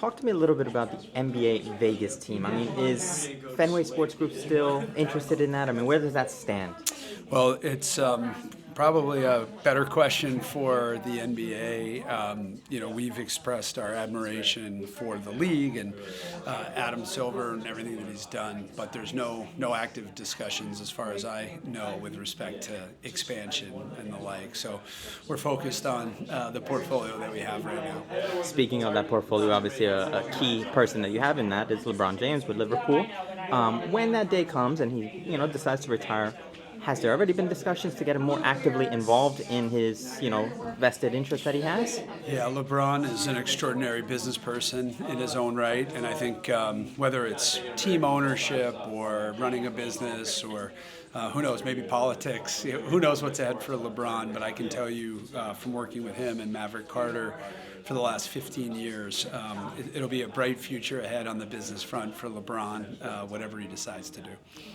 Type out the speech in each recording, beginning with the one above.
talk to me a little bit about the NBA Vegas team. I mean, is Fenway Sports Group still interested in that? I mean, where does that stand? Well, it's probably a better question for the NBA. We've expressed our admiration for the league and Adam Silver and everything that he's done, but there's no active discussions as far as I know with respect to expansion and the like. So we're focused on the portfolio that we have right now. Speaking of that portfolio, obviously a key person that you have in that is LeBron James with Liverpool. When that day comes and he, decides to retire, has there already been discussions to get him more actively involved in his, vested interest that he has? Yeah, LeBron is an extraordinary business person in his own right, and I think whether it's team ownership or running a business or who knows, maybe politics, who knows what's ahead for LeBron, but I can tell you from working with him and Maverick Carter for the last 15 years, it'll be a bright future ahead on the business front for LeBron, whatever he decides to do.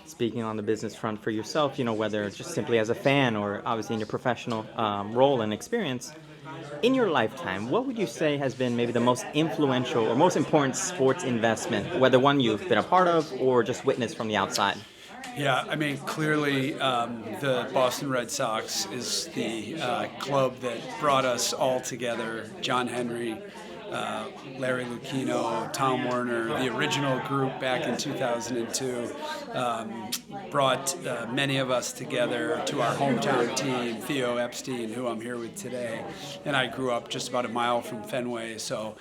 Speaking on the business front for yourself, whether just simply as a fan or obviously in your professional role and experience, in your lifetime, what would you say has been maybe the most influential or most important sports investment, whether one you've been a part of or just witnessed from the outside? Yeah, I mean, clearly the Boston Red Sox is the club that brought us all together. John Henry, Larry Lucchino, Tom Werner, the original group back in 2002, brought many of us together to our hometown team, Theo Epstein, who I'm here with today. And I grew up just about a mile from Fenway, so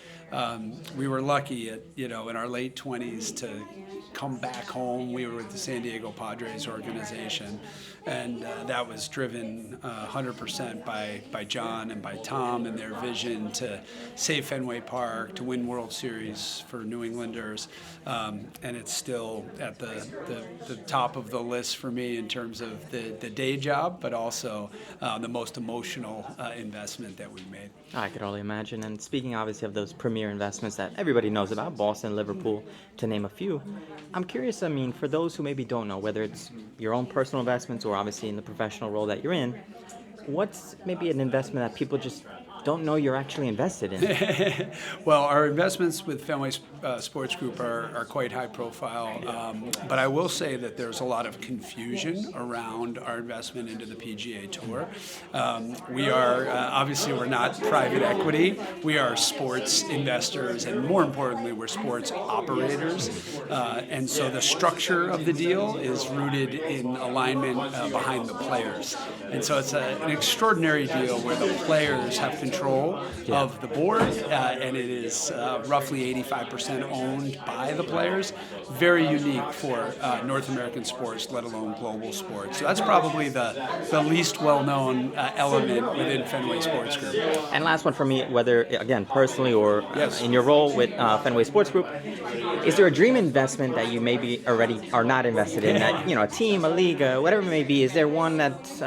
we were lucky in our late 20s to come back home. We were with the San Diego Padres organization, and that was driven 100% by John and by Tom and their vision to save Fenway Park, to win World Series for New Englanders, and it's still at the top of the list for me in terms of the day job, but also the most emotional investment that we've made. I could only imagine. And speaking obviously of those premier investments that everybody knows about, Boston, Liverpool, to name a few, I'm curious, for those who maybe don't know, whether it's your own personal investments or obviously in the professional role that you're in, what's maybe an investment that people just don't know you're actually invested in? Well, our investments with Fenway Sports Group are quite high profile, but I will say that there's a lot of confusion around our investment into the PGA Tour. We are, obviously we're not private equity, we are sports investors, and more importantly, we're sports operators, and so the structure of the deal is rooted in alignment behind the players. And so it's an extraordinary deal where the players have control of the board, and it is roughly 85% owned by the players. Very unique for North American sports, let alone global sports. So that's probably the least well-known element within Fenway Sports Group. And last one for me, whether, again, personally or Yes. in your role with Fenway Sports Group, is there a dream investment that you maybe already are not invested in, that, a team, a league, whatever it may be? Is there one that's,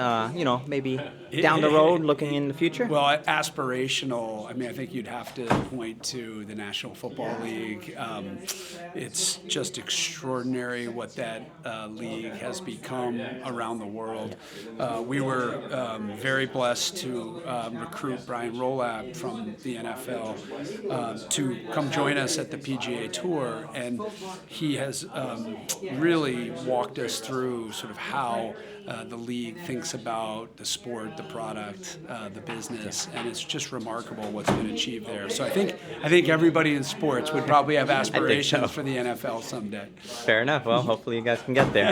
maybe down the road looking in the future? Well, aspirational, I think you'd have to point to the National Football League. It's just extraordinary what that league has become around the world. We were very blessed to recruit Brian Rolab from the NFL to come join us at the PGA Tour, and he has really walked us through sort of how the league thinks about the sport, the product, the business, and it's just remarkable what's been achieved there. So I think everybody in sports would probably have aspirations for the NFL someday. Fair enough. Well, hopefully you guys can get there.